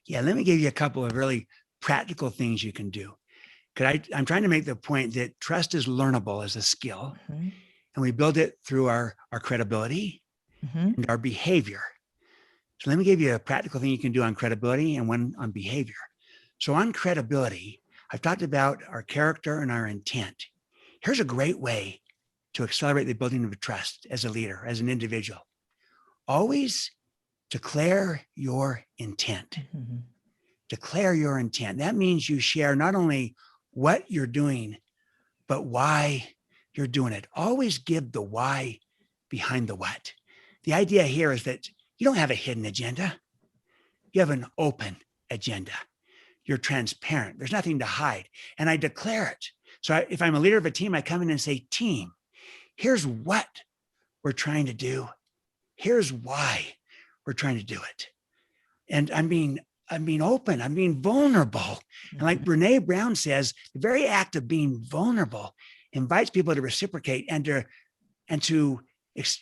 Yeah, let me give you a couple of really practical things you can do. Because I'm trying to make the point that trust is learnable as a skill, Mm-hmm. and we build it through our credibility Mm-hmm. and our behavior. So let me give you a practical thing you can do on credibility and one on behavior. So on credibility, I've talked about our character and our intent. Here's a great way to accelerate the building of trust as a leader, as an individual. Always declare your intent. Mm-hmm. Declare your intent. That means you share not only what you're doing, but why you're doing it. Always give the why behind the what. The idea here is that you don't have a hidden agenda. You have an open agenda. You're transparent. There's nothing to hide. And I declare it. So if I'm a leader of a team, I come in and say, team, here's what we're trying to do. Here's why we're trying to do it. And I'm being open. I'm being vulnerable. And like Brene Brown says, the very act of being vulnerable invites people to reciprocate and to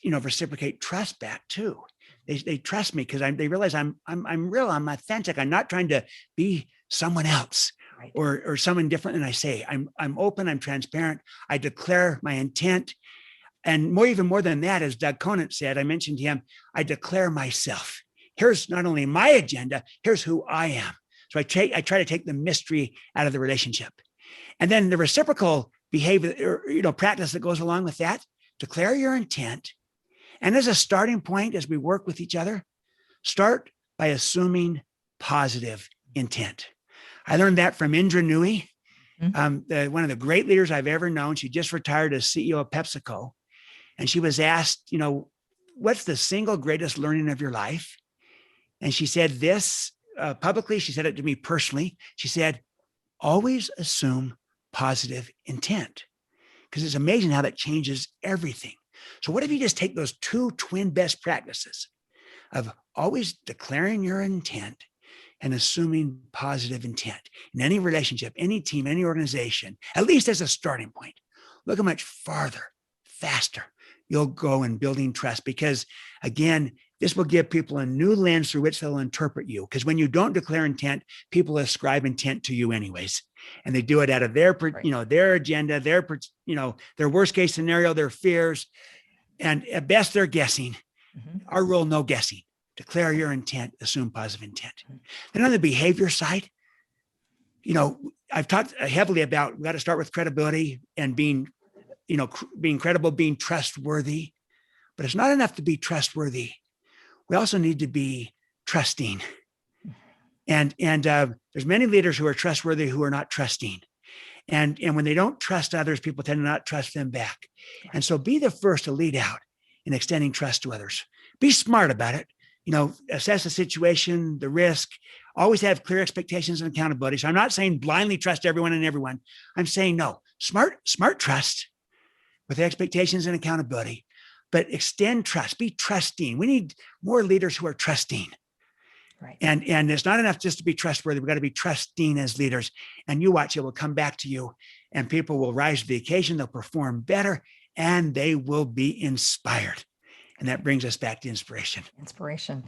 reciprocate trust back too. They trust me because they realize I'm real. I'm authentic. I'm not trying to be someone else Right. or someone different than I say. I'm open. I'm transparent. I declare my intent. And even more than that, as Doug Conant said, I mentioned him, I declare myself. Here's not only my agenda, here's who I am. So I try to take the mystery out of the relationship. And then the reciprocal behavior, practice that goes along with that, declare your intent. And as a starting point, as we work with each other, start by assuming positive intent. I learned that from Indra Nooyi, one of the great leaders I've ever known. She just retired as CEO of PepsiCo. And she was asked, what's the single greatest learning of your life? And she said this publicly. She said it to me personally. She said, always assume positive intent, because it's amazing how that changes everything. So what if you just take those two twin best practices of always declaring your intent and assuming positive intent in any relationship, any team, any organization, at least as a starting point? Look how much farther, faster you'll go in building trust, because again, this will give people a new lens through which they'll interpret you. Because when you don't declare intent, people ascribe intent to you anyways, and they do it out of their, their agenda, their worst case scenario, their fears, and at best they're guessing. Our rule, no guessing. Declare your intent, assume positive intent. Then on the behavior side, I've talked heavily about we got to start with credibility and being credible, being trustworthy. But it's not enough to be trustworthy. We also need to be trusting. And there's many leaders who are trustworthy who are not trusting. And when they don't trust others, people tend to not trust them back. And so be the first to lead out in extending trust to others. Be smart about it. Assess the situation, the risk, always have clear expectations and accountability. So I'm not saying blindly trust everyone and everyone. I'm saying no, smart trust with expectations and accountability, but extend trust, be trusting. We need more leaders who are trusting. Right. And it's not enough just to be trustworthy. We've got to be trusting as leaders. And you watch, it will come back to you, and people will rise to the occasion. They'll perform better, and they will be inspired. And that brings us back to inspiration. Inspiration.